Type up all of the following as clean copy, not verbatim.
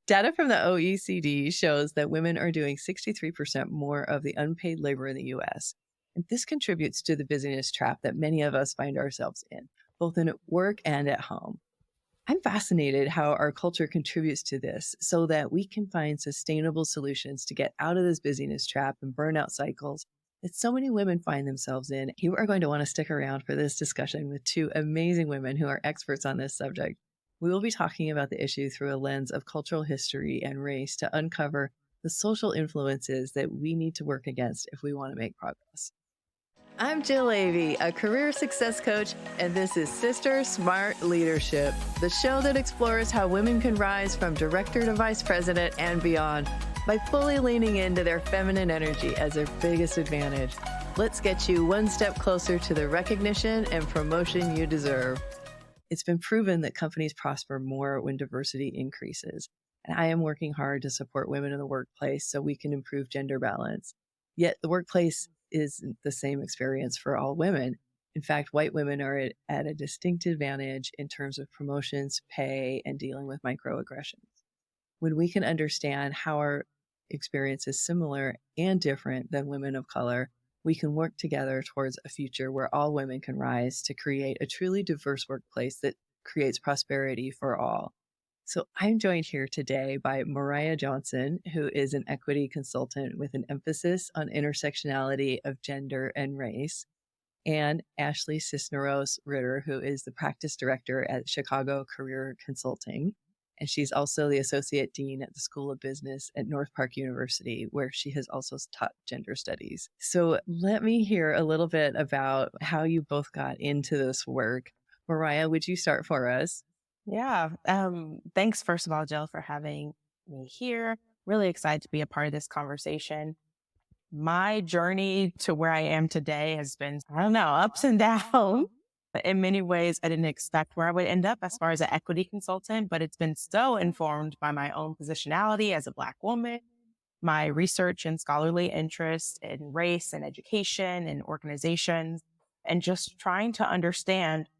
Data from the OECD shows that women are doing 63% more of the unpaid labor in the US. And this contributes to the busyness trap that many of us find ourselves in, both in work and at home. I'm fascinated how our culture contributes to this so that we can find sustainable solutions to get out of this busyness trap and burnout cycles that so many women find themselves in. You are going to want to stick around for this discussion with two amazing women who are experts on this subject. We will be talking about the issue through a lens of cultural history and race to uncover the social influences that we need to work against if we want to make progress. I'm Jill Avey, a career success coach, and this is SisterSmart Leadership, the show that explores how women can rise from director to vice president and beyond by fully leaning into their feminine energy as their biggest advantage. Let's get you one step closer to the recognition and promotion you deserve. It's been proven that companies prosper more when diversity increases, and I am working hard to support women in the workplace so we can improve gender balance. Yet the workplace isn't the same experience for all women. In fact, white women are at a distinct advantage in terms of promotions, pay, and dealing with microaggressions. When we can understand how our experience is similar and different than women of color, we can work together towards a future where all women can rise to create a truly diverse workplace that creates prosperity for all. So I'm joined here today by Mariah Johnson, who is an equity consultant with an emphasis on intersectionality of gender and race, and Ashley Cisneros Ritter, who is the practice director at Chicago Career Consulting. And she's also the associate dean at the School of Business at North Park University, where she has also taught gender studies. So let me hear a little bit about how you both got into this work. Mariah, would you start for us? Yeah. Thanks, first of all, Jill, for having me here. Really excited to be a part of this conversation. My journey to where I am today has been, I don't know, ups and downs. In many ways, I didn't expect where I would end up as far as an equity consultant, but it's been so informed by my own positionality as a Black woman, my research and scholarly interest in race and education and organizations, and just trying to understand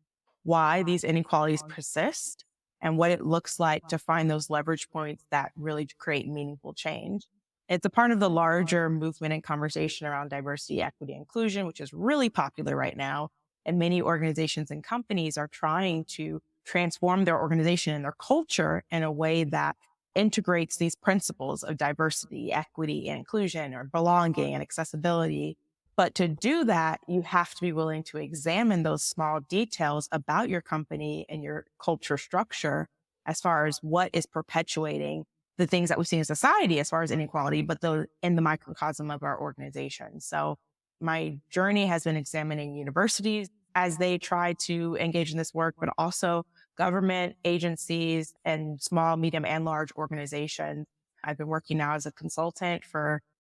why these inequalities persist and what it looks like to find those leverage points that really create meaningful change. It's a part of the larger movement and conversation around diversity, equity, inclusion, which is really popular right now. And many organizations and companies are trying to transform their organization and their culture in a way that integrates these principles of diversity, equity, and inclusion, or belonging and accessibility. But to do that, you have to be willing to examine those small details about your company and your culture structure as far as what is perpetuating the things that we see in society as far as inequality, but in the microcosm of our organization. So my journey has been examining universities as they try to engage in this work, but also government agencies and small, medium, and large organizations. I've been working now as a consultant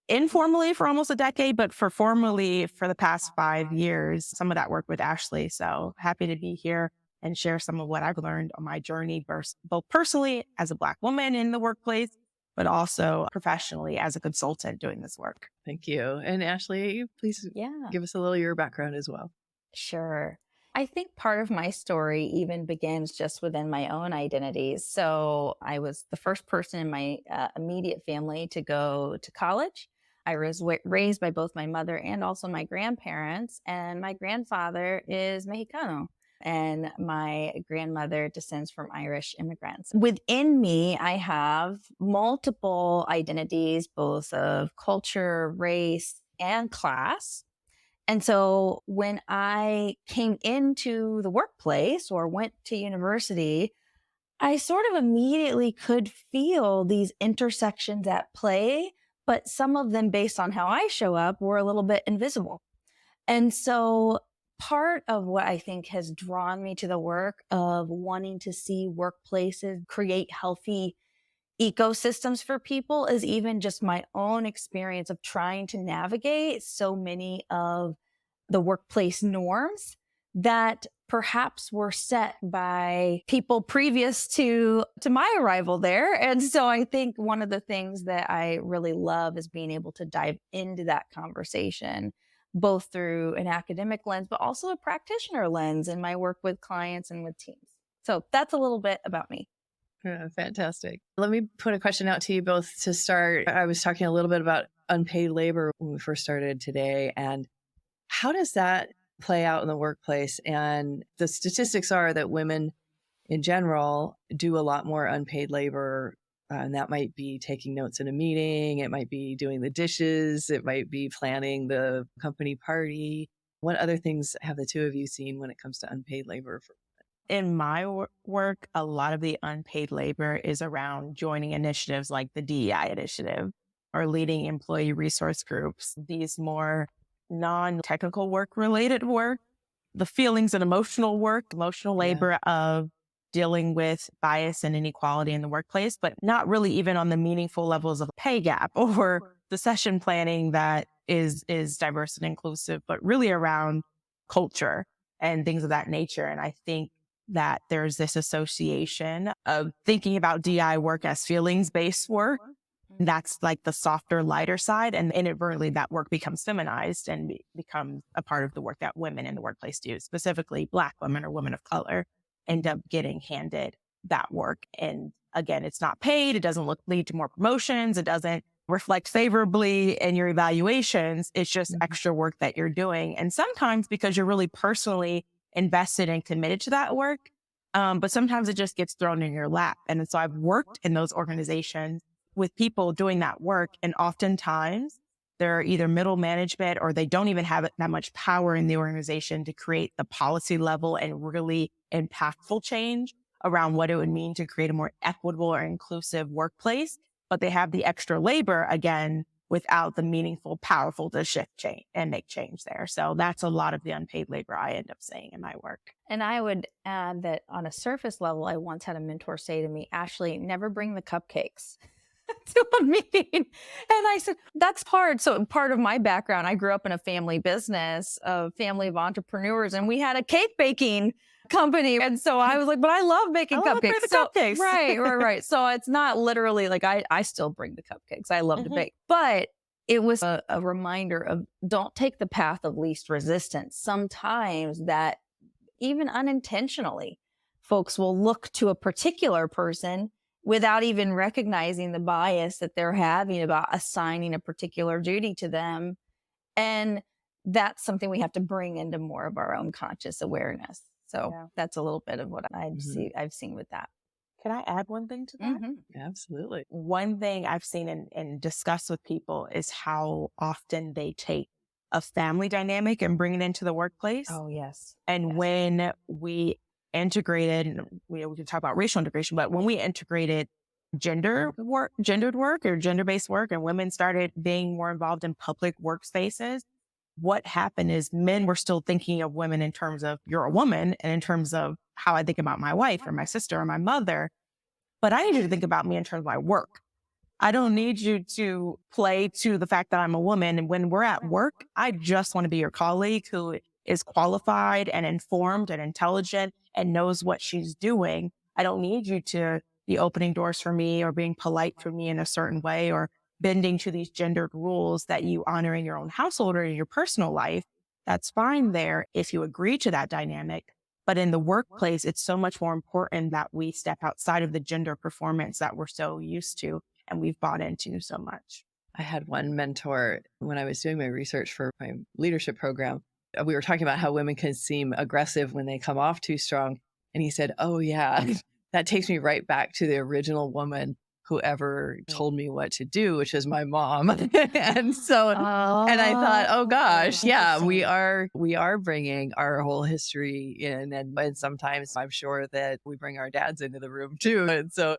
informally for almost a decade, but formally for the past 5 years, some of that work with Ashley. So happy to be here and share some of what I've learned on my journey, both personally as a Black woman in the workplace, but also professionally as a consultant doing this work. Thank you. And Ashley, please Yeah, give us a little of your background as well. sure. I think part of my story even begins just within my own identities. So I was the first person in my immediate family to go to college. I was raised by both my mother and also my grandparents, and my grandfather is Mexicano. And my grandmother descends from Irish immigrants. Within me, I have multiple identities, both of culture, race, and class. And so when I came into the workplace or went to university, I sort of immediately could feel these intersections at play, but some of them, based on how I show up, were a little bit invisible. And so part of what I think has drawn me to the work of wanting to see workplaces create healthy ecosystems for people is even just my own experience of trying to navigate so many of the workplace norms that perhaps were set by people previous to my arrival there. And so I think one of the things that I really love is being able to dive into that conversation, both through an academic lens, but also a practitioner lens in my work with clients and with teams. So that's a little bit about me. Yeah, fantastic. Let me put a question out to you both to start. I was talking a little bit about unpaid labor when we first started today. And how does that play out in the workplace? And the statistics are that women in general do a lot more unpaid labor. And that might be taking notes in a meeting. It might be doing the dishes. It might be planning the company party. What other things have the two of you seen when it comes to unpaid labor? In my work, a lot of the unpaid labor is around joining initiatives like the DEI initiative or leading employee resource groups. These more non-technical work related work, the feelings and emotional work, emotional labor of dealing with bias and inequality in the workplace, but not really even on the meaningful levels of pay gap or the session planning that is diverse and inclusive, but really around culture and things of that nature. And I think that there's this association of thinking about DI work as feelings-based work. That's like the softer, lighter side. And inadvertently, that work becomes feminized and becomes a part of the work that women in the workplace do, specifically Black women or women of color, end up getting handed that work. And again, it's not paid. It doesn't lead to more promotions. It doesn't reflect favorably in your evaluations. It's just extra work that you're doing. And sometimes because you're really personally invested and committed to that work, but sometimes it just gets thrown in your lap. And so I've worked in those organizations with people doing that work. And oftentimes they're either middle management or they don't even have that much power in the organization to create the policy level and really impactful change around what it would mean to create a more equitable or inclusive workplace. But they have the extra labor, again, without the meaningful, powerful to shift change and make change there. So that's a lot of the unpaid labor I end up seeing in my work. And I would add that on a surface level, I once had a mentor say to me, Ashley, never bring the cupcakes to a meeting. And I said, that's hard. So part of my background, I grew up in a family business, a family of entrepreneurs, and we had a cake baking company. And so I was like, but I love making cupcakes. Cupcakes. Right. So it's not literally like I still bring the cupcakes. I love to bake. But it was a reminder of don't take the path of least resistance. Sometimes that even unintentionally, folks will look to a particular person without even recognizing the bias that they're having about assigning a particular duty to them. And that's something we have to bring into more of our own conscious awareness. So that's a little bit of what I've seen with that. Can I add one thing to that? Absolutely. One thing I've seen and discussed with people is how often they take a family dynamic and bring it into the workplace. Oh, yes. And when we integrated, we can talk about racial integration, but when we integrated gendered work or gender-based work and women started being more involved in public workspaces, what happened is men were still thinking of women in terms of you're a woman and in terms of how I think about my wife or my sister or my mother. But I need you to think about me in terms of my work. I don't need you to play to the fact that I'm a woman. And when we're at work, I just want to be your colleague who is qualified and informed and intelligent and knows what she's doing. I don't need you to be opening doors for me or being polite for me in a certain way or bending to these gendered rules that you honor in your own household or in your personal life. That's fine there if you agree to that dynamic. But in the workplace, it's so much more important that we step outside of the gender performance that we're so used to and we've bought into so much. I had one mentor when I was doing my research for my leadership program. We were talking about how women can seem aggressive when they come off too strong. And he said, oh, yeah, that takes me right back to the original woman who ever told me what to do, which is my mom. And so, and I thought, oh gosh, yeah, we are bringing our whole history in. And sometimes I'm sure that we bring our dads into the room too. And so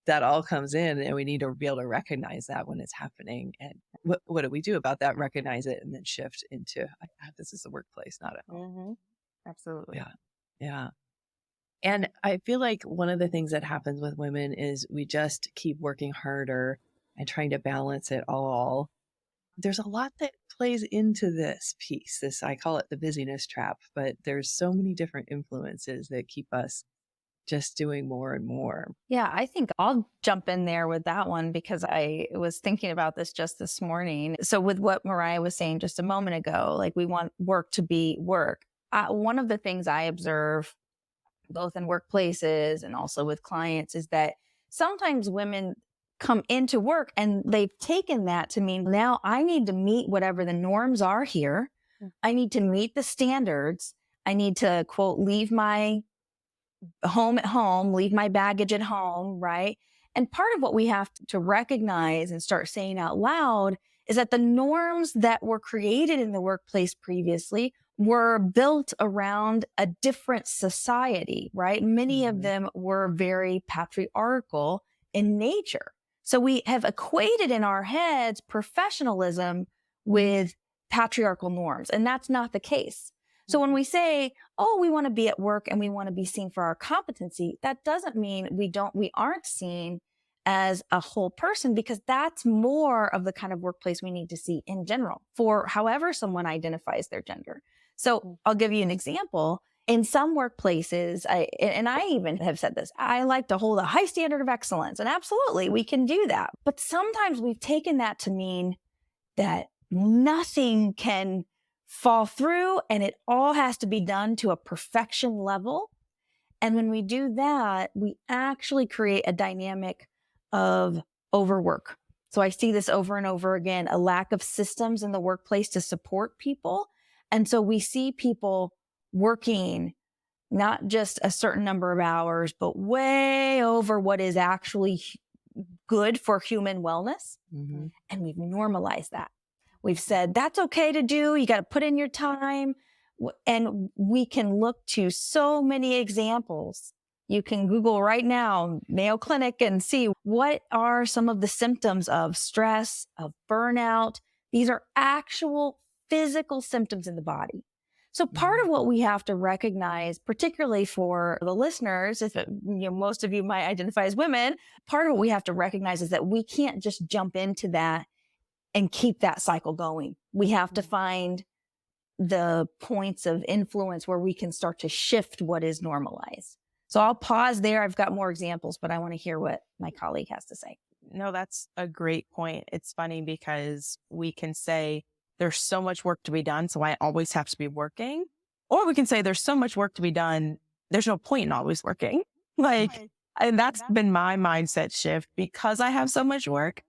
that all comes in and we need to be able to recognize that when it's happening. And what do we do about that? Recognize it and then shift into, this is the workplace, not at home. Absolutely. Yeah. And I feel like one of the things that happens with women is we just keep working harder and trying to balance it all. There's a lot that plays into this piece. I call it the busyness trap, but there's so many different influences that keep us just doing more and more. Yeah, I think I'll jump in there with that one because I was thinking about this just this morning. So with what Mariah was saying just a moment ago, like we want work to be work. One of the things I observe both in workplaces and also with clients is that sometimes women come into work and they've taken that to mean now I need to meet whatever the norms are here. I need to meet the standards. I need to, quote, leave my home at home, leave my baggage at home, right? And part of what we have to recognize and start saying out loud is that the norms that were created in the workplace previously were built around a different society, right? Many of them were very patriarchal in nature. So we have equated in our heads professionalism with patriarchal norms, and that's not the case. So when we say, oh, we want to be at work and we want to be seen for our competency, that doesn't mean we aren't seen as a whole person, because that's more of the kind of workplace we need to see in general for however someone identifies their gender. So I'll give you an example. In some workplaces, I even have said this, I like to hold a high standard of excellence, and absolutely we can do that. But sometimes we've taken that to mean that nothing can fall through and it all has to be done to a perfection level. And when we do that, we actually create a dynamic of overwork. So I see this over and over again, a lack of systems in the workplace to support people. And so we see people working not just a certain number of hours, but way over what is actually good for human wellness. Mm-hmm. And we've normalized that. We've said, that's okay to do. You got to put in your time. And we can look to so many examples. You can Google right now, Mayo Clinic, and see what are some of the symptoms of stress, of burnout. These are actual physical symptoms in the body. So part of what we have to recognize, particularly for the listeners, if most of you might identify as women, part of what we have to recognize is that we can't just jump into that and keep that cycle going. We have to find the points of influence where we can start to shift what is normalized. So I'll pause there. I've got more examples, but I want to hear what my colleague has to say. No, that's a great point. It's funny because we can say there's so much work to be done, so I always have to be working. Or we can say there's so much work to be done, there's no point in always working. And that's been my mindset shift. Because I have so much work,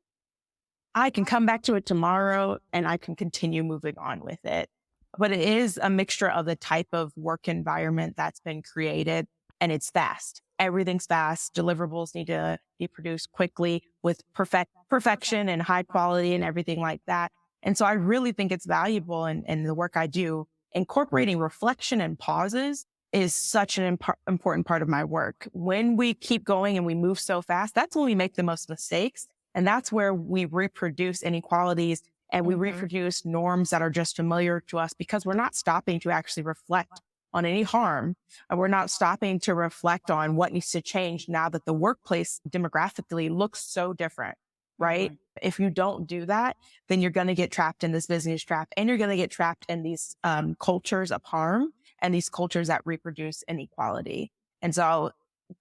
I can come back to it tomorrow and I can continue moving on with it. But it is a mixture of the type of work environment that's been created, and it's fast. Everything's fast. Deliverables need to be produced quickly with perfection and high quality and everything like that. And so I really think it's valuable in the work I do. Incorporating reflection and pauses is such an important part of my work. When we keep going and we move so fast, that's when we make the most mistakes. And that's where we reproduce inequalities and we reproduce norms that are just familiar to us, because we're not stopping to actually reflect on any harm. And we're not stopping to reflect on what needs to change now that the workplace demographically looks so different, right? If you don't do that, then you're going to get trapped in this business trap, and you're going to get trapped in these cultures of harm and these cultures that reproduce inequality. And so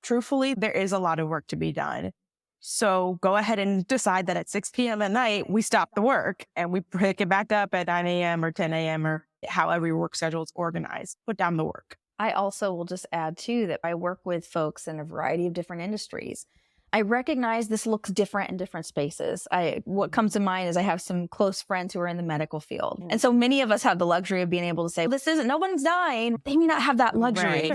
truthfully, there is a lot of work to be done. So go ahead and decide that at 6 p.m. at night, we stop the work and we pick it back up at 9 a.m. or 10 a.m. or however your work schedule is organized. Put down the work. I also will just add too that I work with folks in a variety of different industries. I recognize this looks different in different spaces. What comes to mind is I have some close friends who are in the medical field. And so many of us have the luxury of being able to say, no one's dying. They may not have that luxury. Right.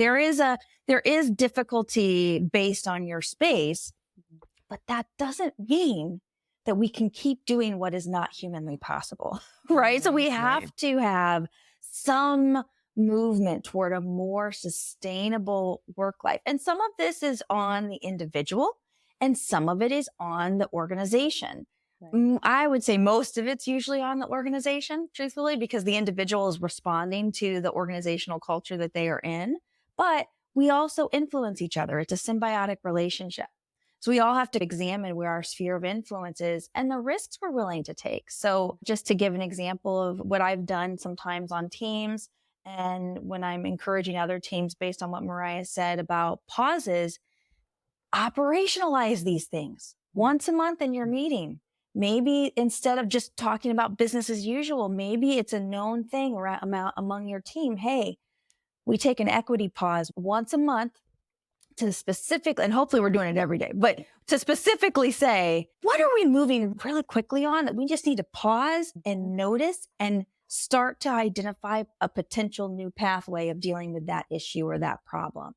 There is difficulty based on your space, but that doesn't mean that we can keep doing what is not humanly possible, right? So we have to have some movement toward a more sustainable work life. And some of this is on the individual and some of it is on the organization. Right. I would say most of it's usually on the organization, truthfully, because the individual is responding to the organizational culture that they are in. But we also influence each other. It's a symbiotic relationship. So we all have to examine where our sphere of influence is and the risks we're willing to take. So just to give an example of what I've done sometimes on teams, and when I'm encouraging other teams based on what Mariah said about pauses, operationalize these things once a month in your meeting. Maybe instead of just talking about business as usual, maybe it's a known thing among your team. Hey, we take an equity pause once a month to specifically, and hopefully we're doing it every day, but to specifically say, what are we moving really quickly on that we just need to pause and notice and start to identify a potential new pathway of dealing with that issue or that problem.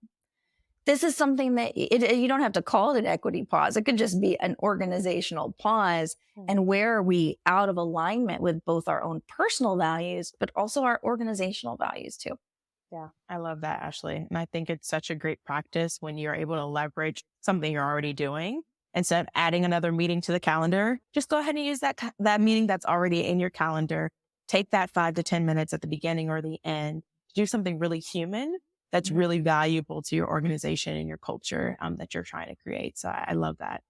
This is something that you don't have to call it an equity pause. It could just be an organizational pause. And where are we out of alignment with both our own personal values, but also our organizational values too? Yeah, I love that, Ashley. And I think it's such a great practice when you're able to leverage something you're already doing. Instead of adding another meeting to the calendar, just go ahead and use that meeting that's already in your calendar. Take that 5 to 10 minutes at the beginning or the end to do something really human that's really valuable to your organization and your culture that you're trying to create. So I love that.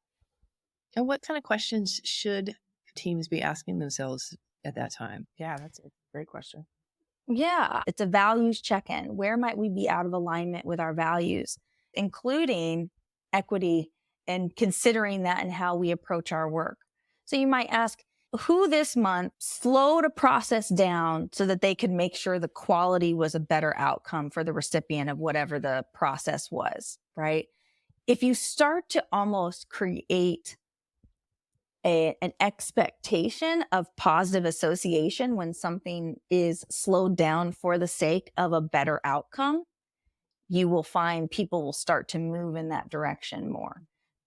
And what kind of questions should teams be asking themselves at that time? Yeah, that's a great question. Yeah, it's a values check-in. Where might we be out of alignment with our values, including equity and considering that in how we approach our work? So you might ask, who this month slowed a process down so that they could make sure the quality was a better outcome for the recipient of whatever the process was, right? If you start to almost create an expectation of positive association when something is slowed down for the sake of a better outcome, you will find people will start to move in that direction more.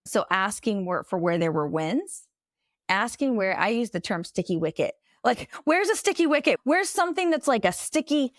So asking for where there were wins, asking where, I use the term sticky wicket. Like, where's a sticky wicket? Where's something that's like a sticky,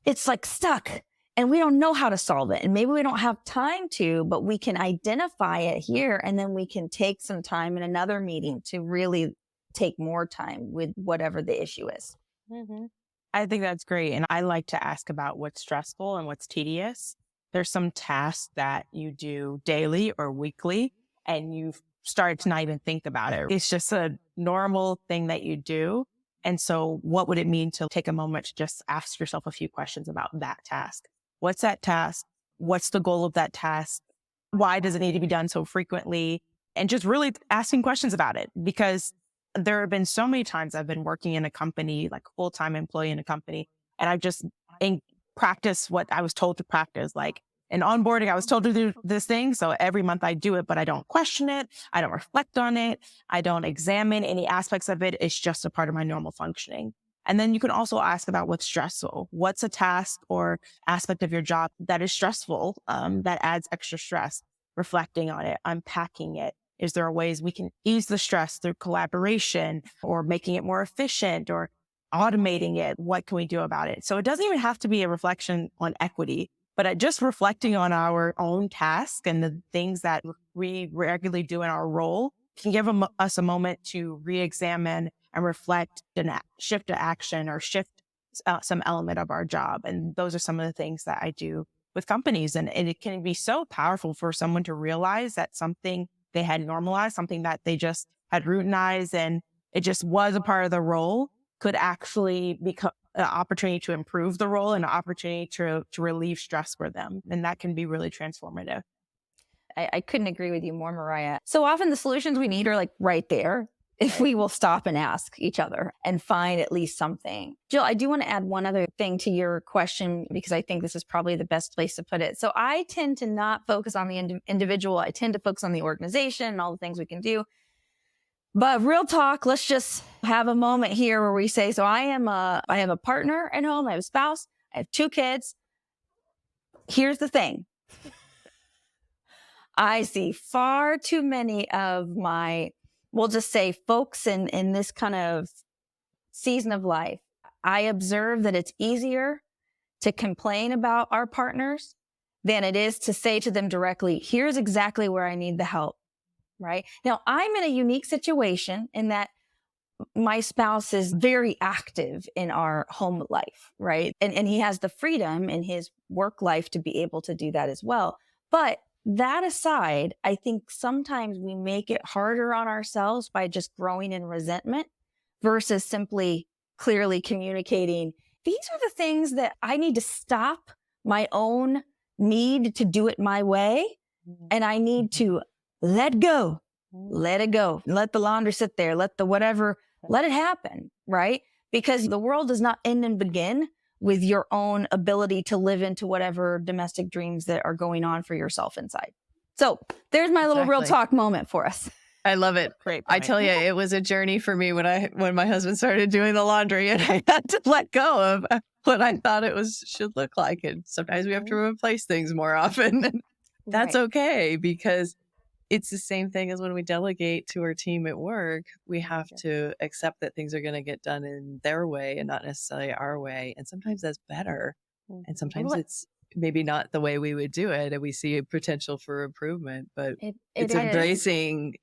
it's like stuck and we don't know how to solve it. And maybe we don't have time to, but we can identify it here. And then we can take some time in another meeting to really take more time with whatever the issue is. Mm-hmm. I think that's great. And I like to ask about what's stressful and what's tedious. There's some tasks that you do daily or weekly, and you've started to not even think about it. It's just a normal thing that you do. And so what would it mean to take a moment to just ask yourself a few questions about that task? What's that task? What's the goal of that task? Why does it need to be done so frequently? And just really asking questions about it, because there have been so many times I've been working in a company, like full-time employee in a company, and I've just practiced what I was told to practice. Like in onboarding, I was told to do this thing. So every month I do it, but I don't question it. I don't reflect on it. I don't examine any aspects of it. It's just a part of my normal functioning. And then you can also ask about what's stressful. What's a task or aspect of your job that is stressful, that adds extra stress? Reflecting on it, unpacking it. Is there ways we can ease the stress through collaboration or making it more efficient or automating it? What can we do about it? So it doesn't even have to be a reflection on equity, but just reflecting on our own task and the things that we regularly do in our role can give us a moment to re-examine and reflect and shift to action or shift some element of our job. And those are some of the things that I do with companies. And it can be so powerful for someone to realize that something they had normalized, something that they just had routinized and it just was a part of the role, could actually become an opportunity to improve the role and an opportunity to relieve stress for them. And that can be really transformative. I couldn't agree with you more, Mariah. So often the solutions we need are like right there if we will stop and ask each other and find at least something. Jill, I do want to add one other thing to your question because I think this is probably the best place to put it. So I tend to not focus on the individual. I tend to focus on the organization and all the things we can do. But real talk, let's just have a moment here where we say, so I have a partner at home. I have a spouse. I have 2 kids. Here's the thing. I see far too many of my, we'll just say folks in this kind of season of life. I observe that it's easier to complain about our partners than it is to say to them directly, here's exactly where I need the help, right? Now, I'm in a unique situation in that my spouse is very active in our home life, right? And he has the freedom in his work life to be able to do that as well. But that aside, I think sometimes we make it harder on ourselves by just growing in resentment versus simply clearly communicating, these are the things that I need to stop my own need to do it my way. And I need to let go, let it go, let the laundry sit there, let the whatever, let it happen, right? Because the world does not end and begin with your own ability to live into whatever domestic dreams that are going on for yourself inside. So there's my little real talk moment for us. I love it. Great I point. tell you, it was a journey for me when my husband started doing the laundry, and I had to let go of what I thought it should look like. And sometimes we have to replace things more often. And that's okay, because it's the same thing as when we delegate to our team at work. We have to accept that things are going to get done in their way and not necessarily our way. And sometimes that's better. And sometimes it's maybe not the way we would do it, and we see a potential for improvement, but it's embracing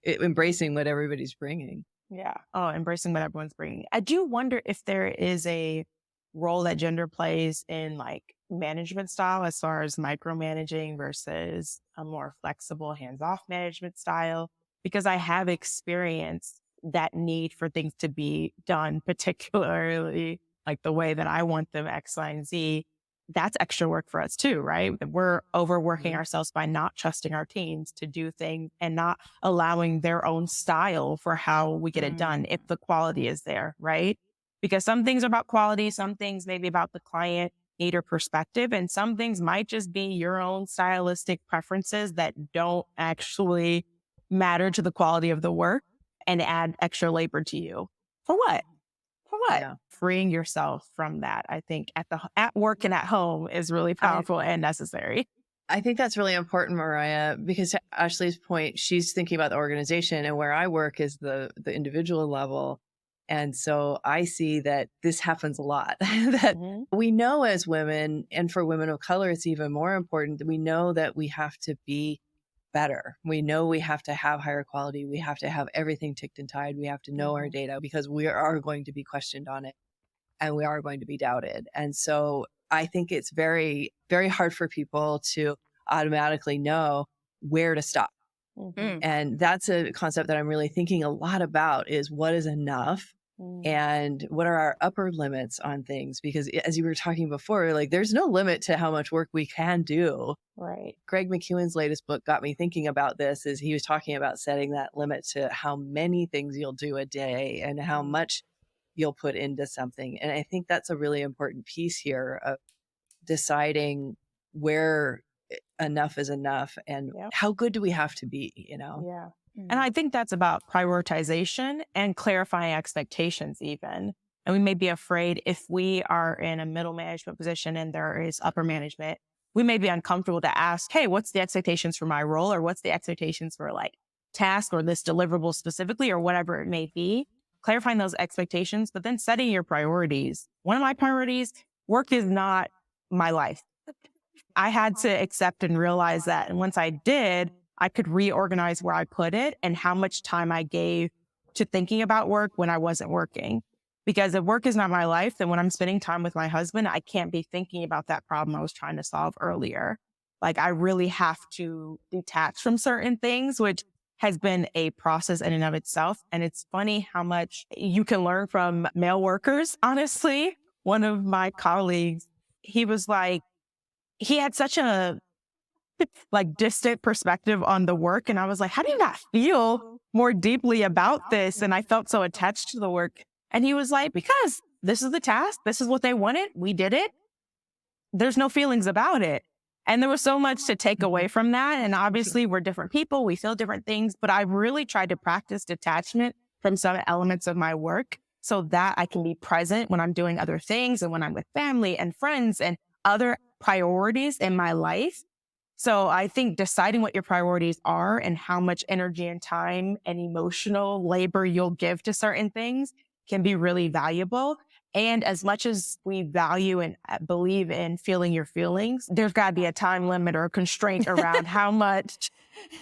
what everybody's bringing. Yeah. Oh, embracing what everyone's bringing. I do wonder if there is a role that gender plays in like management style, as far as micromanaging versus a more flexible hands-off management style, because I have experienced that need for things to be done, particularly like the way that I want them, X, Y, and Z. That's extra work for us too, right? We're overworking ourselves by not trusting our teams to do things and not allowing their own style for how we get it done if the quality is there, right? Because some things are about quality, some things maybe about the client need or perspective, and some things might just be your own stylistic preferences that don't actually matter to the quality of the work and add extra labor to you. For what? For what? Yeah. Freeing yourself from that, I think, at work and at home is really powerful and necessary. I think that's really important, Mariah, because to Ashley's point, she's thinking about the organization, and where I work is the individual level. And so I see that this happens a lot, that we know as women, and for women of color, it's even more important that we know that we have to be better. We know we have to have higher quality. We have to have everything ticked and tied. We have to know our data, because we are going to be questioned on it and we are going to be doubted. And so I think it's very, very hard for people to automatically know where to stop. And that's a concept that I'm really thinking a lot about, is what is enough and what are our upper limits on things? Because as you were talking before, like there's no limit to how much work we can do. Right. Greg McEwen's latest book got me thinking about this, is he was talking about setting that limit to how many things you'll do a day and how much you'll put into something. And I think that's a really important piece here of deciding where enough is enough and how good do we have to be, you know? Yeah. And I think that's about prioritization and clarifying expectations even. And we may be afraid, if we are in a middle management position and there is upper management, we may be uncomfortable to ask, hey, what's the expectations for my role? Or what's the expectations for like task or this deliverable specifically, or whatever it may be. Clarifying those expectations, but then setting your priorities. One of my priorities, work is not my life. I had to accept and realize that. And once I did, I could reorganize where I put it and how much time I gave to thinking about work when I wasn't working. Because if work is not my life, then when I'm spending time with my husband, I can't be thinking about that problem I was trying to solve earlier. Like I really have to detach from certain things, which has been a process in and of itself. And it's funny how much you can learn from male workers, honestly. One of my colleagues, he was like, he had such a like distant perspective on the work. And I was like, how do you not feel more deeply about this? And I felt so attached to the work. And he was like, because this is the task. This is what they wanted. We did it. There's no feelings about it. And there was so much to take away from that. And obviously we're different people. We feel different things, but I really tried to practice detachment from some elements of my work so that I can be present when I'm doing other things and when I'm with family and friends and other priorities in my life. So I think deciding what your priorities are and how much energy and time and emotional labor you'll give to certain things can be really valuable. And as much as we value and believe in feeling your feelings, there's got to be a time limit or a constraint around how much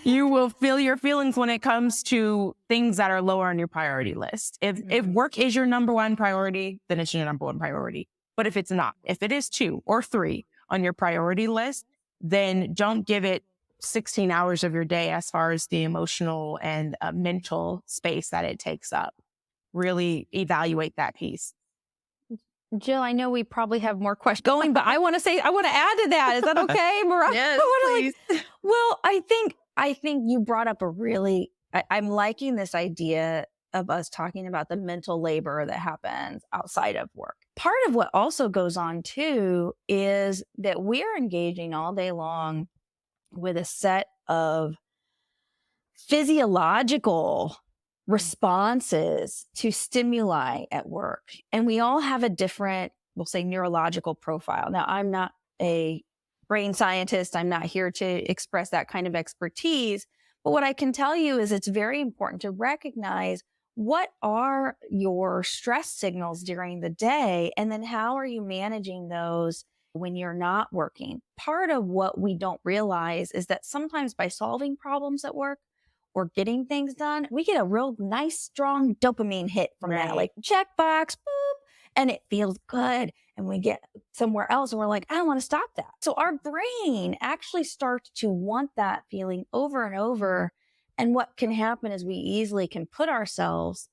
you will feel your feelings when it comes to things that are lower on your priority list. If work is your number one priority, then it's your number one priority. But if it's not, if it is 2 or 3 on your priority list, then don't give it 16 hours of your day as far as the emotional and mental space that it takes up. Really evaluate that piece. Jill, I know we probably have more questions going, but I want to add to that. Is that okay, Mariah? Yes, please. Well, I think you brought up I'm liking this idea of us talking about the mental labor that happens outside of work. Part of what also goes on too is that we're engaging all day long with a set of physiological responses to stimuli at work. And we all have a different, we'll say, neurological profile. Now, I'm not a brain scientist. I'm not here to express that kind of expertise. But what I can tell you is it's very important to recognize what are your stress signals during the day, and then how are you managing those when you're not working. Part of what we don't realize is that sometimes by solving problems at work or getting things done, we get a real nice, strong dopamine hit from that, like checkbox, boop, and it feels good. And we get somewhere else and we're like, I don't want to stop that. So our brain actually starts to want that feeling over and over. And what can happen is we easily can put ourselves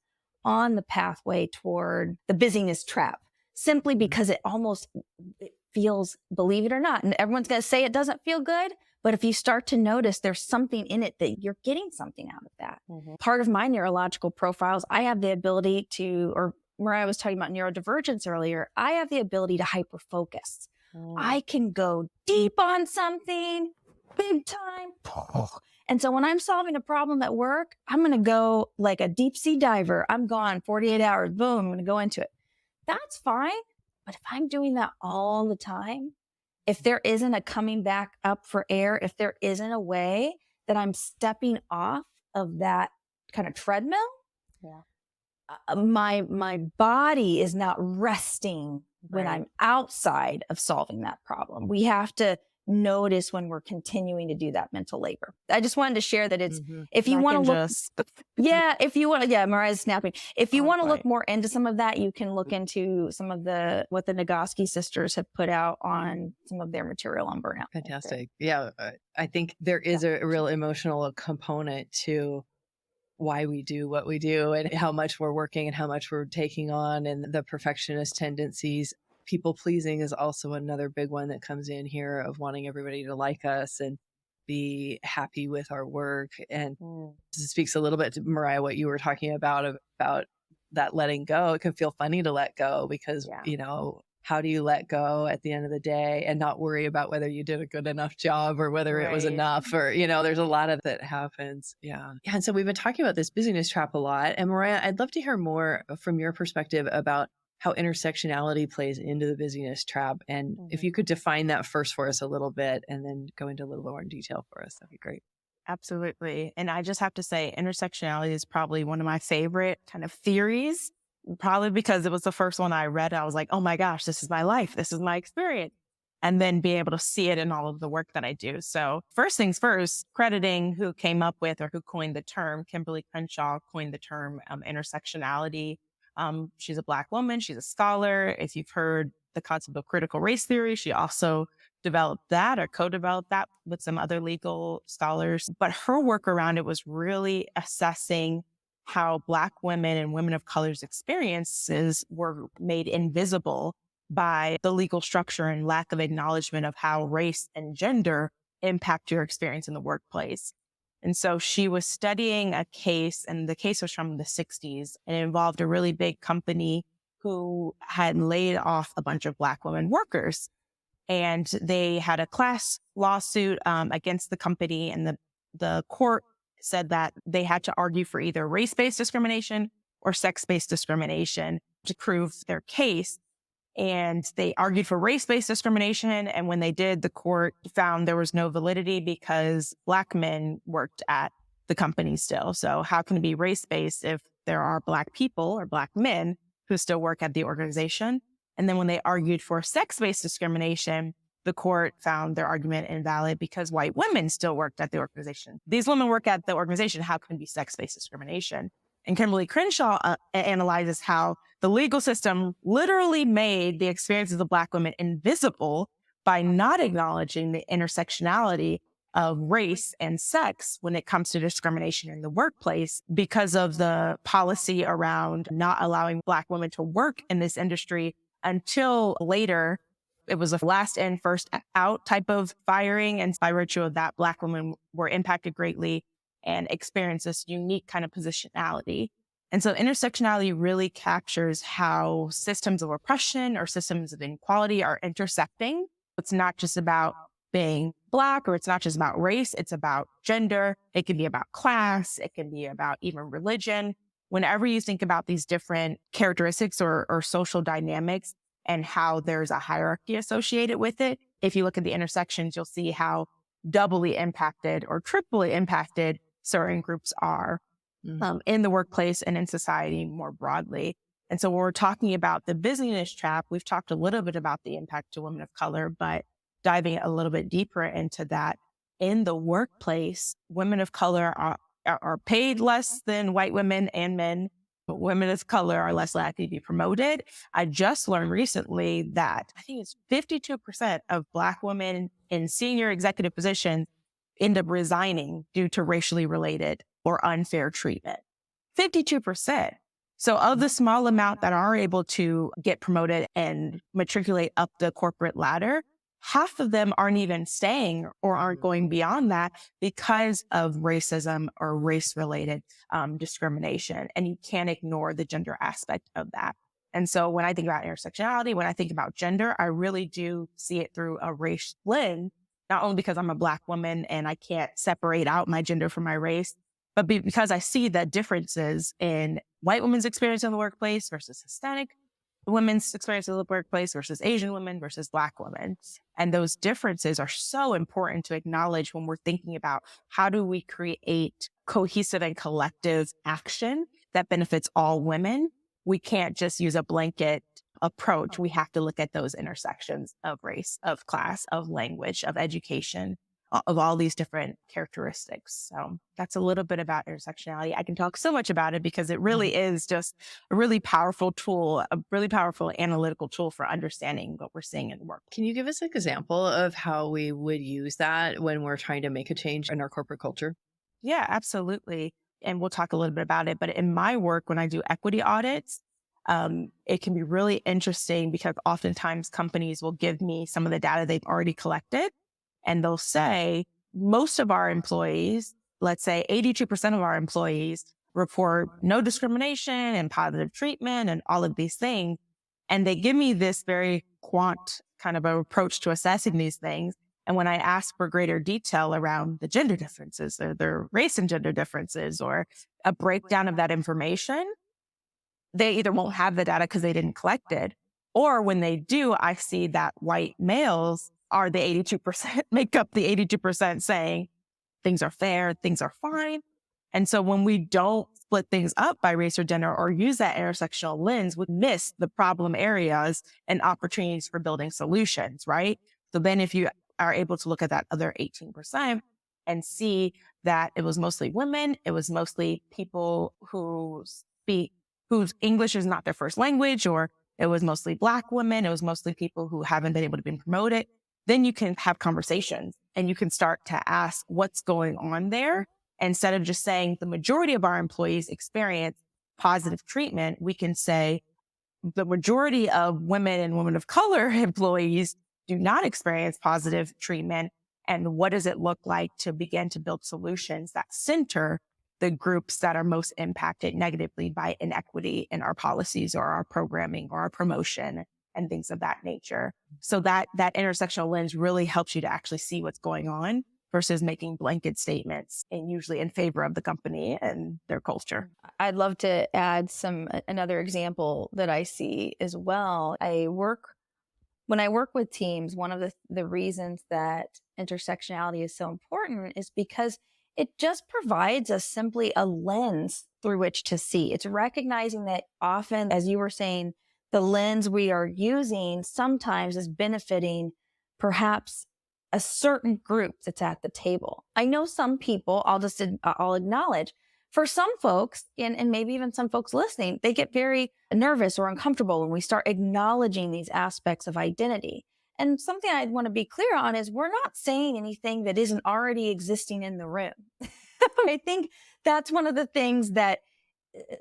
on the pathway toward the busyness trap, simply because it feels, believe it or not, and everyone's going to say it doesn't feel good. But if you start to notice there's something in it that you're getting something out of that. Part of my neurological profiles, I have the ability to, or Mariah was talking about neurodivergence earlier, I have the ability to hyperfocus. I can go deep on something, big time. And so when I'm solving a problem at work, I'm going to go like a deep sea diver. I'm gone 48 hours, boom, I'm going to go into it. That's fine. But if I'm doing that all the time, if there isn't a coming back up for air, if there isn't a way that I'm stepping off of that kind of treadmill, my body is not resting when I'm outside of solving that problem. We have to notice when we're continuing to do that mental labor. I just wanted to share that it's, if you want to look, if you want to, Mariah's snapping. If you want to look more into some of that, you can look into some of what the Nagoski sisters have put out on some of their material on burnout. Fantastic. Yeah. I think there is a real emotional component to why we do what we do and how much we're working and how much we're taking on, and the perfectionist tendencies. People pleasing is also another big one that comes in here, of wanting everybody to like us and be happy with our work. And this speaks a little bit to Mariah, what you were talking about that letting go. It can feel funny to let go because, how do you let go at the end of the day and not worry about whether you did a good enough job or whether it was enough, or, there's a lot of that happens. Yeah. And so we've been talking about this busyness trap a lot. And Mariah, I'd love to hear more from your perspective about how intersectionality plays into the busyness trap. And if you could define that first for us a little bit and then go into a little more in detail for us, that'd be great. Absolutely. And I just have to say, intersectionality is probably one of my favorite kind of theories, probably because it was the first one I read. I was like, oh my gosh, this is my life. This is my experience. And then be able to see it in all of the work that I do. So first things first, crediting who came up with or who coined the term. Kimberly Crenshaw coined the term intersectionality. She's a Black woman. She's a scholar. If you've heard the concept of critical race theory, she also developed that or co-developed that with some other legal scholars. But her work around it was really assessing how Black women and women of color's experiences were made invisible by the legal structure and lack of acknowledgement of how race and gender impact your experience in the workplace. And so she was studying a case, and the case was from the 60s, and it involved a really big company who had laid off a bunch of Black women workers. And they had a class lawsuit against the company, and the court said that they had to argue for either race-based discrimination or sex-based discrimination to prove their case. And they argued for race-based discrimination. And when they did, the court found there was no validity because Black men worked at the company still. So how can it be race-based if there are Black people or Black men who still work at the organization? And then when they argued for sex-based discrimination, the court found their argument invalid because white women still worked at the organization. These women work at the organization. How can it be sex-based discrimination? And Kimberly Crenshaw analyzes how the legal system literally made the experiences of Black women invisible by not acknowledging the intersectionality of race and sex when it comes to discrimination in the workplace, because of the policy around not allowing Black women to work in this industry until later. It was a last in, first out type of firing. And by virtue of that, Black women were impacted greatly and experienced this unique kind of positionality. And so intersectionality really captures how systems of oppression or systems of inequality are intersecting. It's not just about being Black, or it's not just about race. It's about gender. It can be about class. It can be about even religion. Whenever you think about these different characteristics or social dynamics and how there's a hierarchy associated with it, if you look at the intersections, you'll see how doubly impacted or triply impacted certain groups are in the workplace and in society more broadly. And so when we're talking about the busyness trap, we've talked a little bit about the impact to women of color, but diving a little bit deeper into that, in the workplace, women of color are paid less than white women and men, but women of color are less likely to be promoted. I just learned recently that I think it's 52% of Black women in senior executive positions end up resigning due to racially related or unfair treatment. 52%. So of the small amount that are able to get promoted and matriculate up the corporate ladder, half of them aren't even staying or aren't going beyond that because of racism or race-related discrimination. And you can't ignore the gender aspect of that. And so when I think about intersectionality, when I think about gender, I really do see it through a race lens, not only because I'm a Black woman and I can't separate out my gender from my race, but because I see the differences in white women's experience in the workplace versus Hispanic women's experience in the workplace versus Asian women versus Black women. And those differences are so important to acknowledge when we're thinking about how do we create cohesive and collective action that benefits all women. We can't just use a blanket approach. We have to look at those intersections of race, of class, of language, of education, of all these different characteristics. So that's a little bit about intersectionality. I can talk so much about it because it really is just a really powerful tool, a really powerful analytical tool for understanding what we're seeing in the work. Can you give us an example of how we would use that when we're trying to make a change in our corporate culture? Yeah, absolutely. And we'll talk a little bit about it. But in my work, when I do equity audits, it can be really interesting because oftentimes companies will give me some of the data they've already collected. And they'll say most of our employees, let's say 82% of our employees, report no discrimination and positive treatment and all of these things. And they give me this very quant kind of a approach to assessing these things. And when I ask for greater detail around the gender differences or their race and gender differences or a breakdown of that information, they either won't have the data because they didn't collect it. Or when they do, I see that white males are the 82%, make up the 82% saying things are fair, things are fine. And so when we don't split things up by race or gender or use that intersectional lens, we miss the problem areas and opportunities for building solutions, right? So then if you are able to look at that other 18% and see that it was mostly women, it was mostly people whose English is not their first language, or it was mostly Black women, it was mostly people who haven't been able to be promoted, then you can have conversations and you can start to ask what's going on there. Instead of just saying the majority of our employees experience positive treatment, we can say the majority of women and women of color employees do not experience positive treatment. And what does it look like to begin to build solutions that center the groups that are most impacted negatively by inequity in our policies or our programming or our promotion and things of that nature. So that intersectional lens really helps you to actually see what's going on versus making blanket statements and usually in favor of the company and their culture. I'd love to add another example that I see as well. When I work with teams, one of the reasons that intersectionality is so important is because it just provides us simply a lens through which to see. It's recognizing that often, as you were saying, the lens we are using sometimes is benefiting perhaps a certain group that's at the table. I know some people, I'll acknowledge, for some folks, and maybe even some folks listening, they get very nervous or uncomfortable when we start acknowledging these aspects of identity. And something I want to be clear on is we're not saying anything that isn't already existing in the room. I think that's one of the things that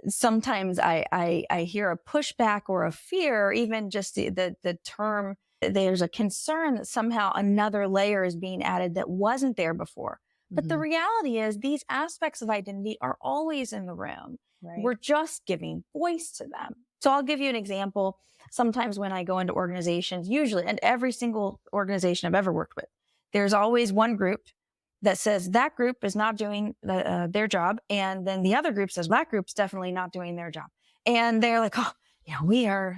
sometimes I hear a pushback or a fear, even just the term, there's a concern that somehow another layer is being added that wasn't there before. But the reality is these aspects of identity are always in the room. Right. We're just giving voice to them. So I'll give you an example. Sometimes when I go into organizations, usually, and every single organization I've ever worked with, there's always one group that says that group is not doing their job. And then the other group says that group's definitely not doing their job. And they're like, oh, yeah, we are.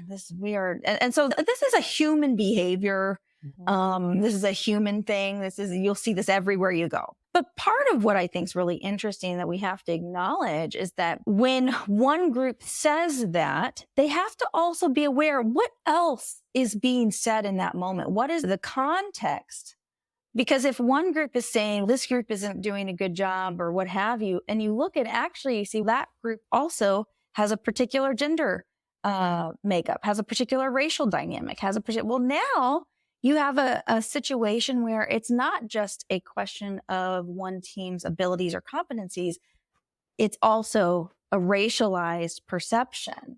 And so this is a human behavior. This is a human thing. You'll see this everywhere you go. But part of what I think is really interesting that we have to acknowledge is that when one group says that, they have to also be aware what else is being said in that moment. What is the context? Because if one group is saying this group isn't doing a good job or what have you, and you look at actually, you see that group also has a particular gender makeup, has a particular racial dynamic, well, now you have a situation where it's not just a question of one team's abilities or competencies. It's also a racialized perception.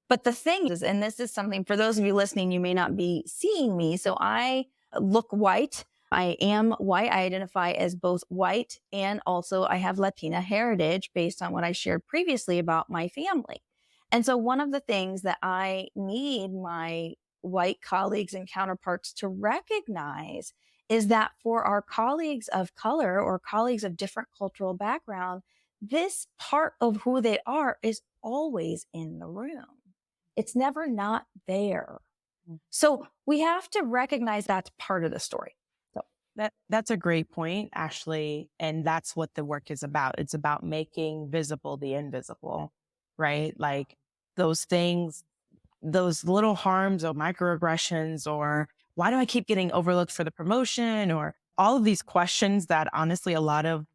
But the thing is, and this is something for those of you listening, you may not be seeing me. So I look white. I am white. I identify as both white and also I have Latina heritage based on what I shared previously about my family. And so one of the things that I need my white colleagues and counterparts to recognize is that for our colleagues of color or colleagues of different cultural background, this part of who they are is always in the room. It's never not there. So we have to recognize that's part of the story. So that's a great point, Ashley. And that's what the work is about. It's about making visible the invisible, right? Like those things, those little harms or microaggressions, or why do I keep getting overlooked for the promotion, or all of these questions that honestly a lot of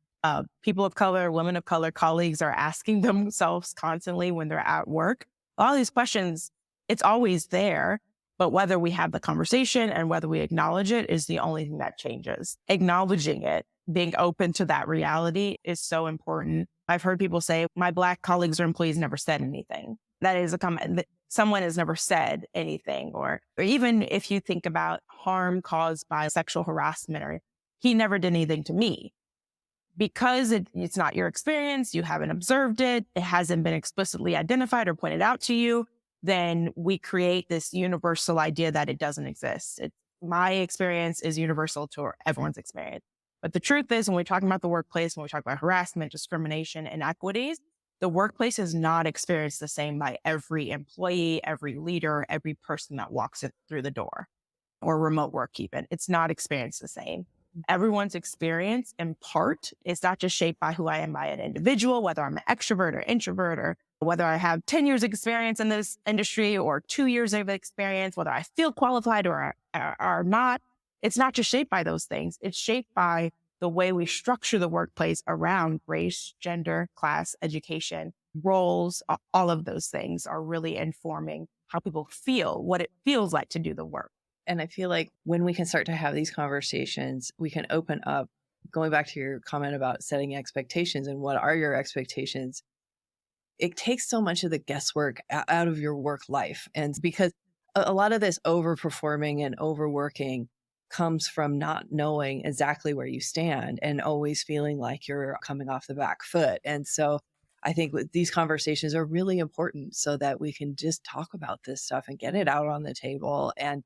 people of color, women of color colleagues are asking themselves constantly when they're at work. All these questions, it's always there, but whether we have the conversation and whether we acknowledge it is the only thing that changes. Acknowledging it, being open to that reality is so important. I've heard people say, my Black colleagues or employees never said anything. That is a comment that someone has never said anything. Or even if you think about harm caused by sexual harassment, or he never did anything to me. Because it's not your experience, you haven't observed it, it hasn't been explicitly identified or pointed out to you, then we create this universal idea that it doesn't exist. My experience is universal to everyone's experience. But the truth is, when we're talking about the workplace, when we talk about harassment, discrimination, inequities, the workplace is not experienced the same by every employee, every leader, every person that walks in through the door, or remote work even. It's not experienced the same. Everyone's experience in part is not just shaped by who I am by an individual, whether I'm an extrovert or introvert, or whether I have 10 years of experience in this industry or 2 years of experience, whether I feel qualified or not. It's not just shaped by those things. It's shaped by the way we structure the workplace around race, gender, class, education, roles. All of those things are really informing how people feel, what it feels like to do the work. And I feel like when we can start to have these conversations, we can open up, going back to your comment about setting expectations and what are your expectations, it takes so much of the guesswork out of your work life. And because a lot of this overperforming and overworking comes from not knowing exactly where you stand and always feeling like you're coming off the back foot. And so I think these conversations are really important so that we can just talk about this stuff and get it out on the table and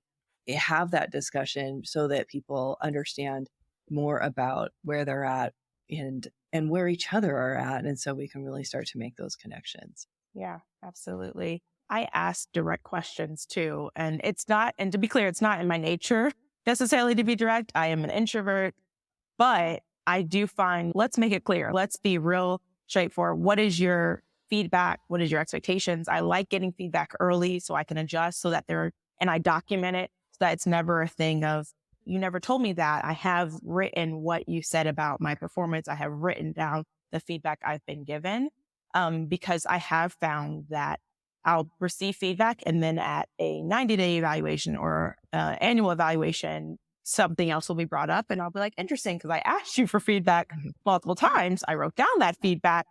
have that discussion so that people understand more about where they're at and where each other are at. And so we can really start to make those connections. Yeah, absolutely. I ask direct questions too. And to be clear, it's not in my nature necessarily to be direct. I am an introvert, but I do find, let's make it clear. Let's be real straightforward. What is your feedback? What is your expectations? I like getting feedback early so I can adjust and I document it. That it's never a thing of, you never told me that. I have written what you said about my performance. I have written down the feedback I've been given because I have found that I'll receive feedback and then at a 90-day evaluation or annual evaluation, something else will be brought up and I'll be like, interesting, because I asked you for feedback multiple times. I wrote down that feedback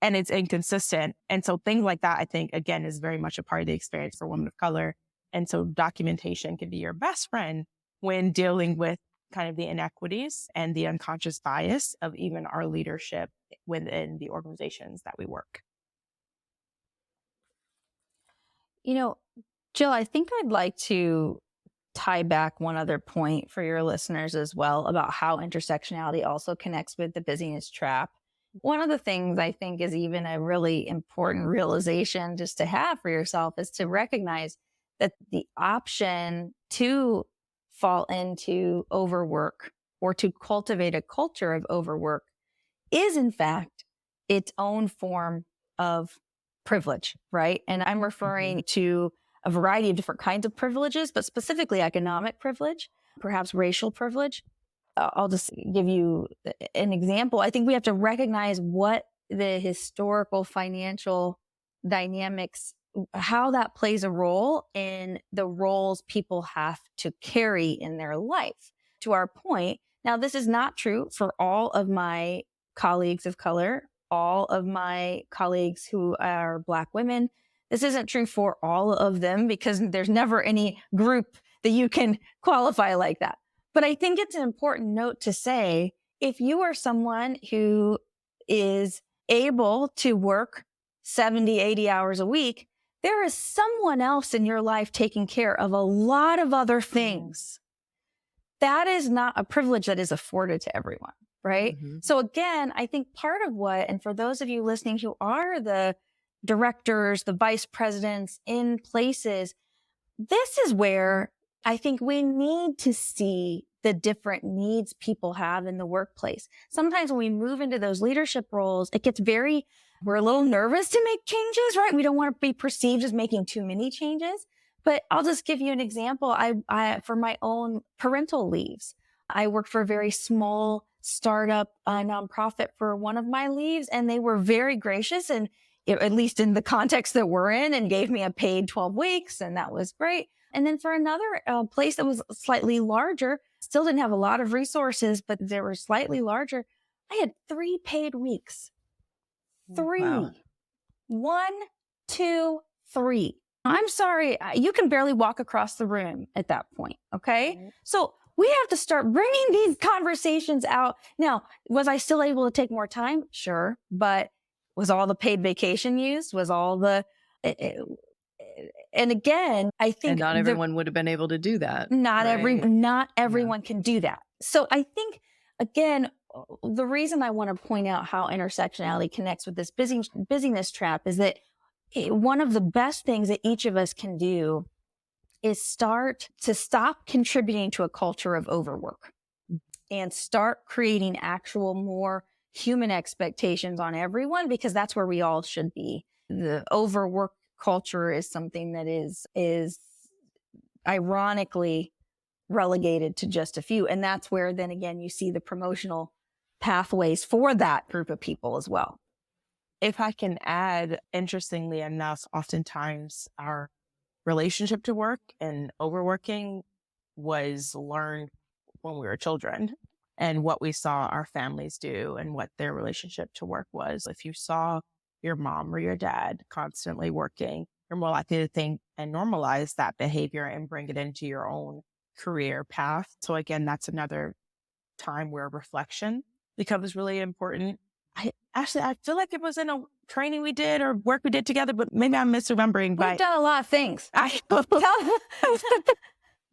and it's inconsistent. And so things like that, I think, again, is very much a part of the experience for women of color. And so documentation can be your best friend when dealing with kind of the inequities and the unconscious bias of even our leadership within the organizations that we work. Jill, I think I'd like to tie back one other point for your listeners as well about how intersectionality also connects with the busyness trap. One of the things I think is even a really important realization just to have for yourself is to recognize that the option to fall into overwork or to cultivate a culture of overwork is in fact its own form of privilege, right? And I'm referring to a variety of different kinds of privileges, but specifically economic privilege, perhaps racial privilege. I'll just give you an example. I think we have to recognize what the historical financial dynamics, how that plays a role in the roles people have to carry in their life. To our point, now this is not true for all of my colleagues of color, all of my colleagues who are Black women. This isn't true for all of them because there's never any group that you can qualify like that. But I think it's an important note to say, if you are someone who is able to work 70, 80 hours a week, there is someone else in your life taking care of a lot of other things. That is not a privilege that is afforded to everyone, right? So again, I think part of what, and for those of you listening who are the directors, the vice presidents in places, this is where I think we need to see the different needs people have in the workplace. Sometimes when we move into those leadership roles, it gets we're a little nervous to make changes, right? We don't want to be perceived as making too many changes. But I'll just give you an example. I for my own parental leaves, I worked for a very small startup nonprofit for one of my leaves, and they were very gracious, and at least in the context that we're in, and gave me a paid 12 weeks, and that was great. And then for another place that was slightly larger, still didn't have a lot of resources, but they were slightly larger, I had 3 paid weeks. 3. Wow. 1, 2, 3. I'm sorry, you can barely walk across the room at that point, okay? Mm-hmm. So we have to start bringing these conversations out. Now, was I still able to take more time? Sure. But was all the paid vacation used? Was all the... And again, I think... And not everyone would have been able to do that. Not everyone can do that. So I think, again, the reason I want to point out how intersectionality connects with this busyness trap is that one of the best things that each of us can do is start to stop contributing to a culture of overwork and start creating actual more human expectations on everyone, because that's where we all should be. The overwork culture is something that is ironically relegated to just a few. And that's where then again, you see the promotional pathways for that group of people as well. If I can add, interestingly enough, oftentimes our relationship to work and overworking was learned when we were children, and what we saw our families do and what their relationship to work was. If you saw your mom or your dad constantly working, you're more likely to think and normalize that behavior and bring it into your own career path. So again, that's another time where reflection becomes really important. I feel like it was in a training we did or work we did together, but maybe I'm misremembering. We've done a lot of things.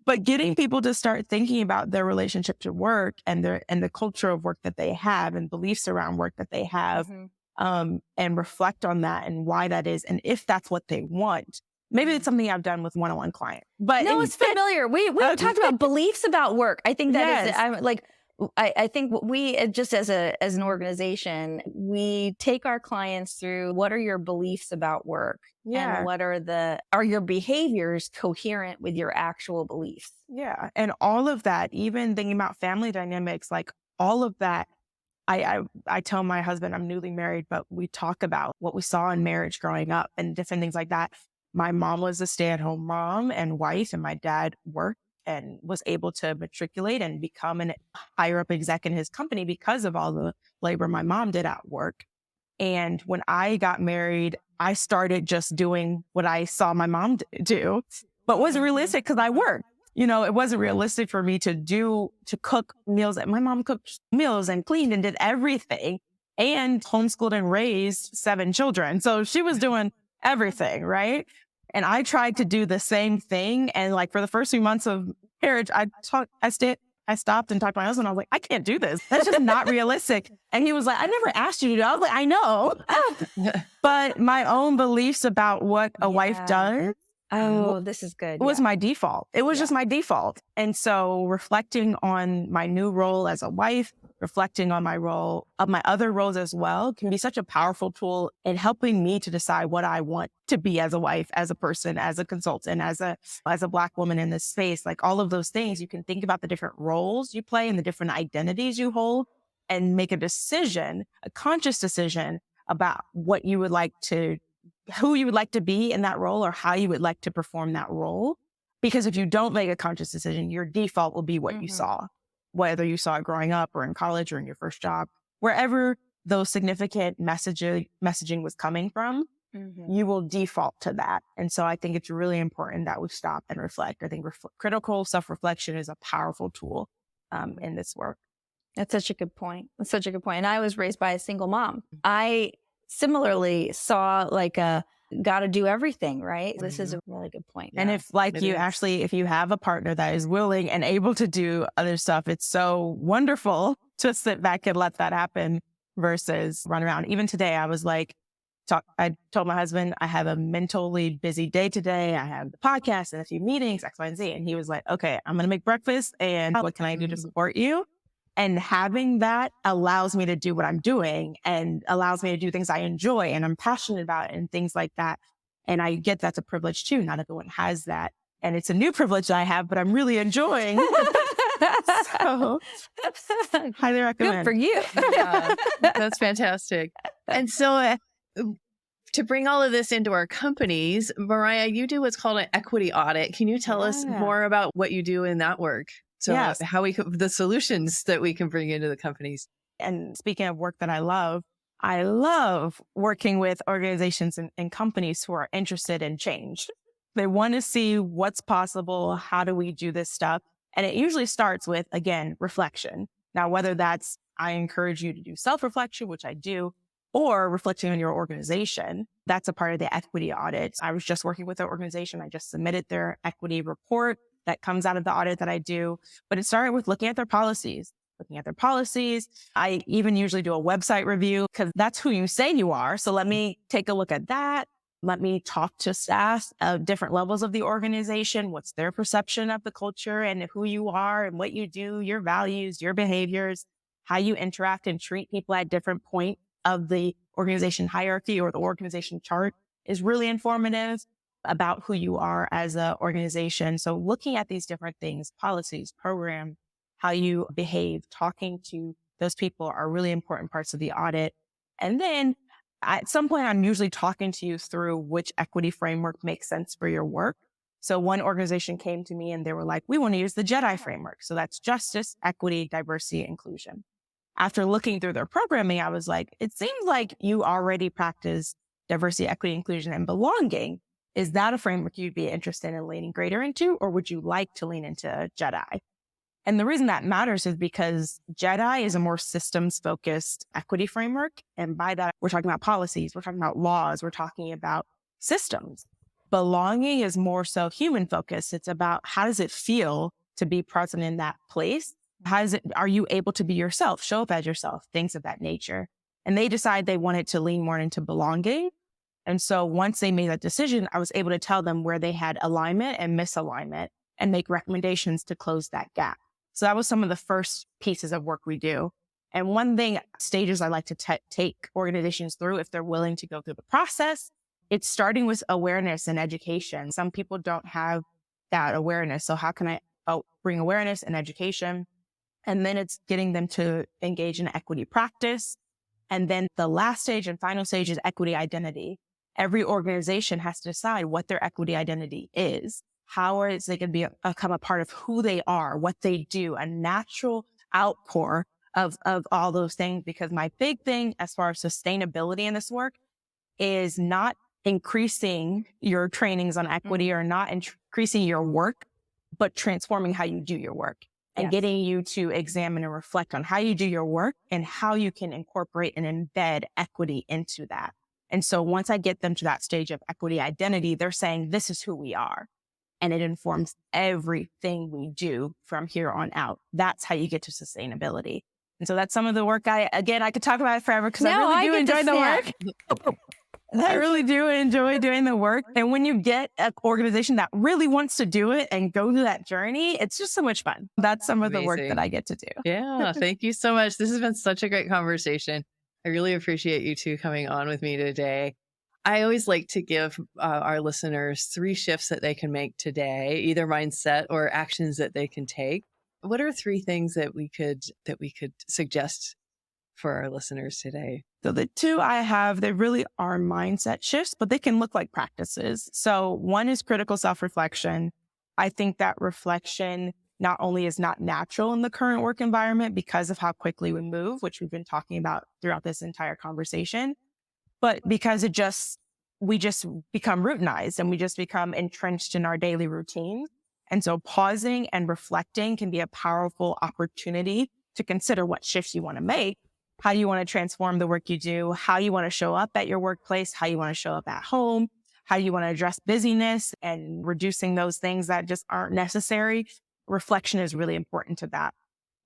But getting people to start thinking about their relationship to work and the culture of work that they have and beliefs around work that they have, and reflect on that and why that is, and if that's what they want. Maybe it's something I've done with one-on-one clients. But no, it's familiar. We talked about beliefs about work. I think that is I think we just as an organization, we take our clients through what are your beliefs about work, and what are your behaviors coherent with your actual beliefs? Yeah. And all of that, even thinking about family dynamics, like all of that, I tell my husband, I'm newly married, but we talk about what we saw in marriage growing up and different things like that. My mom was a stay-at-home mom and wife, and my dad worked and was able to matriculate and become a higher up exec in his company because of all the labor my mom did at work. And when I got married, I started just doing what I saw my mom do, but wasn't realistic because I worked. It wasn't realistic for me to cook meals. My mom cooked meals and cleaned and did everything and homeschooled and raised 7 children. So she was doing everything, right? And I tried to do the same thing. And like for the first 3 months of marriage, I stopped and talked to my husband. I was like, I can't do this. That's just not realistic. And he was like, I never asked you to do it. I was like, I know. But my own beliefs about what a wife does this is good. was my default. It was just my default. And so reflecting on my new role as a wife, reflecting on my other roles as well, can be such a powerful tool in helping me to decide what I want to be as a wife, as a person, as a consultant, as a Black woman in this space. Like all of those things, you can think about the different roles you play and the different identities you hold and make a decision, a conscious decision about what you would like to, who you would like to be in that role or how you would like to perform that role. Because if you don't make a conscious decision, your default will be what you saw, whether you saw it growing up or in college or in your first job, wherever those significant messaging was coming from, you will default to that. And so I think it's really important that we stop and reflect. I think critical self-reflection is a powerful tool in this work. That's such a good point. And I was raised by a single mom. I similarly saw like a got to do everything, right? This is a really good point. And if like you, Ashley, if you have a partner that is willing and able to do other stuff, it's so wonderful to sit back and let that happen versus run around. Even today, I was like, I told my husband, I have a mentally busy day today. I have the podcast and a few meetings, X, Y, and Z. And he was like, okay, I'm going to make breakfast. And what can I do to support you? And having that allows me to do what I'm doing and allows me to do things I enjoy and I'm passionate about and things like that. And I get that's a privilege too. Not everyone has that. And it's a new privilege that I have, but I'm really enjoying. So highly recommend. Good for you. Yeah, that's fantastic. And so to bring all of this into our companies, Mariah, you do what's called an equity audit. Can you tell us more about what you do in that work? So how the solutions that we can bring into the companies. And speaking of work that I love working with organizations and companies who are interested in change. They want to see what's possible. How do we do this stuff? And it usually starts with, again, reflection. Now, whether that's, I encourage you to do self-reflection, which I do, or reflecting on your organization. That's a part of the equity audit. I was just working with an organization. I just submitted their equity report that comes out of the audit that I do. But it started with looking at their policies. I even usually do a website review because that's who you say you are. So let me take a look at that. Let me talk to staff of different levels of the organization. What's their perception of the culture and who you are and what you do, your values, your behaviors, how you interact and treat people at different points of the organization hierarchy or the organization chart is really informative about who you are as an organization. So looking at these different things, policies, program, how you behave, talking to those people are really important parts of the audit. And then at some point, I'm usually talking to you through which equity framework makes sense for your work. So one organization came to me and they were like, we want to use the JEDI framework. So that's justice, equity, diversity, inclusion. After looking through their programming, I was like, it seems like you already practice diversity, equity, inclusion, and belonging. Is that a framework you'd be interested in leaning greater into, or would you like to lean into JEDI? And the reason that matters is because JEDI is a more systems-focused equity framework. And by that, we're talking about policies, we're talking about laws, we're talking about systems. Belonging is more so human-focused. It's about how does it feel to be present in that place? Are you able to be yourself, show up as yourself, things of that nature? And they decide they wanted to lean more into belonging. And so once they made that decision, I was able to tell them where they had alignment and misalignment and make recommendations to close that gap. So that was some of the first pieces of work we do. And one thing, stages I like to take organizations through if they're willing to go through the process, it's starting with awareness and education. Some people don't have that awareness. So how can I bring awareness and education? And then it's getting them to engage in equity practice. And then the last stage and final stage is equity identity. Every organization has to decide what their equity identity is. How is they going to become a part of who they are, what they do, a natural outpour of all those things. Because my big thing as far as sustainability in this work is not increasing your trainings on equity or not increasing your work, but transforming how you do your work and getting you to examine and reflect on how you do your work and how you can incorporate and embed equity into that. And so once I get them to that stage of equity identity, they're saying, this is who we are. And it informs everything we do from here on out. That's how you get to sustainability. And so that's some of the work I could talk about it forever because I really do enjoy the work. I really do enjoy doing the work. And when you get an organization that really wants to do it and go through that journey, it's just so much fun. That's some of the work that I get to do. Yeah. Thank you so much. This has been such a great conversation. I really appreciate you two coming on with me today. I always like to give our listeners 3 shifts that they can make today, either mindset or actions that they can take. What are 3 things that we could suggest for our listeners today? So the 2 I have, they really are mindset shifts, but they can look like practices. So one is critical self-reflection. I think that reflection not only is not natural in the current work environment because of how quickly we move, which we've been talking about throughout this entire conversation, but because we just become routinized and we just become entrenched in our daily routines. And so pausing and reflecting can be a powerful opportunity to consider what shifts you want to make. How do you want to transform the work you do? How you want to show up at your workplace? How you want to show up at home? How you want to address busyness and reducing those things that just aren't necessary? Reflection is really important to that.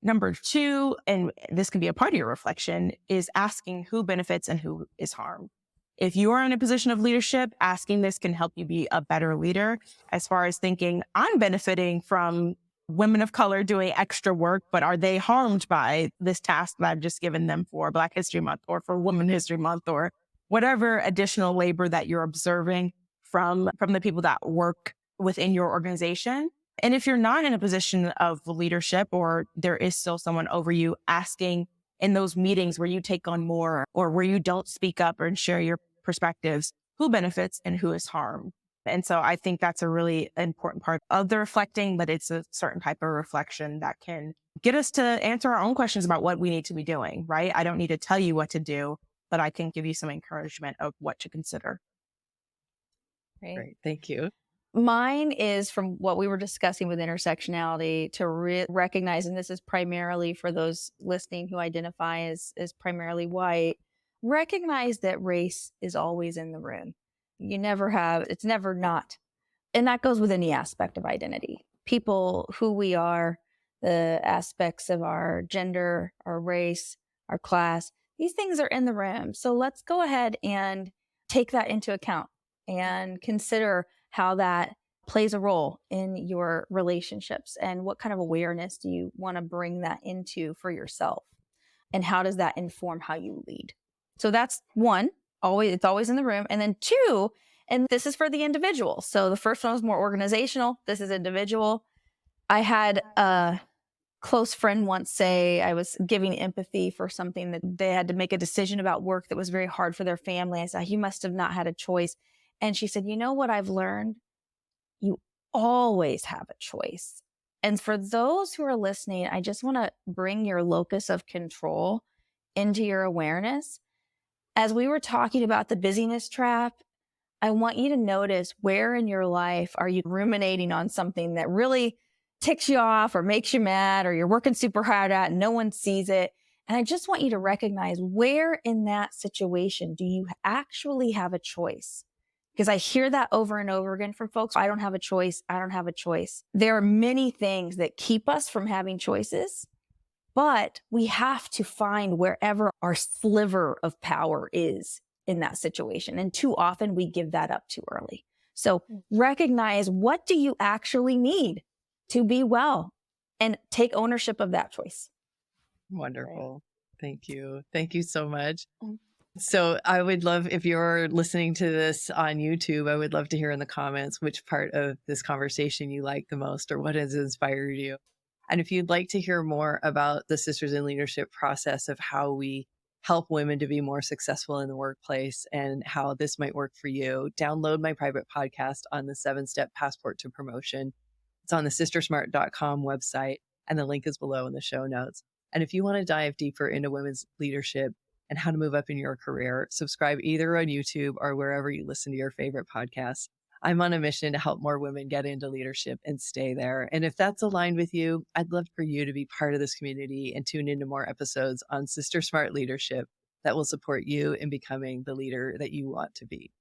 Number 2, and this can be a part of your reflection, is asking who benefits and who is harmed. If you are in a position of leadership, asking this can help you be a better leader as far as thinking, I'm benefiting from women of color doing extra work, but are they harmed by this task that I've just given them for Black History Month or for Women's History Month or whatever additional labor that you're observing from the people that work within your organization? And if you're not in a position of leadership or there is still someone over you, asking in those meetings where you take on more or where you don't speak up and share your perspectives, who benefits and who is harmed? And so I think that's a really important part of the reflecting, but it's a certain type of reflection that can get us to answer our own questions about what we need to be doing, right? I don't need to tell you what to do, but I can give you some encouragement of what to consider. Great. Thank you. Mine is from what we were discussing with intersectionality to recognize, and this is primarily for those listening who identify as primarily white, recognize that race is always in the room. It's never not. And that goes with any aspect of identity. People, who we are, the aspects of our gender, our race, our class, these things are in the room. So let's go ahead and take that into account and consider how that plays a role in your relationships and what kind of awareness do you want to bring that into for yourself and how does that inform how you lead. So that's 1, it's always in the room. And then 2, and this is for the individual. So the first one was more organizational. This is individual. I had a close friend once say I was giving empathy for something that they had to make a decision about work that was very hard for their family. I said, you must have not had a choice. And she said, you know what I've learned? You always have a choice. And for those who are listening, I just want to bring your locus of control into your awareness. As we were talking about the busyness trap, I want you to notice where in your life are you ruminating on something that really ticks you off or makes you mad or you're working super hard at and no one sees it. And I just want you to recognize where in that situation do you actually have a choice? Because I hear that over and over again from folks. I don't have a choice. I don't have a choice. There are many things that keep us from having choices, but we have to find wherever our sliver of power is in that situation. And too often we give that up too early. So recognize, what do you actually need to be well, and take ownership of that choice. Wonderful. Thank you. Thank you so much. So I would love, if you're listening to this on YouTube, I would love to hear in the comments which part of this conversation you like the most or what has inspired you. And if you'd like to hear more about the Sisters in Leadership process of how we help women to be more successful in the workplace and how this might work for you, download my private podcast on the 7-Step Passport to Promotion. It's on the SisterSmart.com website, and the link is below in the show notes. And if you want to dive deeper into women's leadership and how to move up in your career, subscribe either on YouTube or wherever you listen to your favorite podcasts. I'm on a mission to help more women get into leadership and stay there. And if that's aligned with you, I'd love for you to be part of this community and tune into more episodes on Sister Smart Leadership that will support you in becoming the leader that you want to be.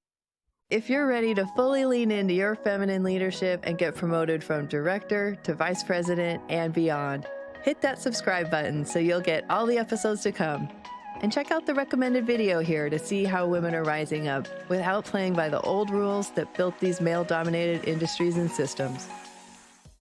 If you're ready to fully lean into your feminine leadership and get promoted from director to vice president and beyond, hit that subscribe button so you'll get all the episodes to come. And check out the recommended video here to see how women are rising up without playing by the old rules that built these male-dominated industries and systems.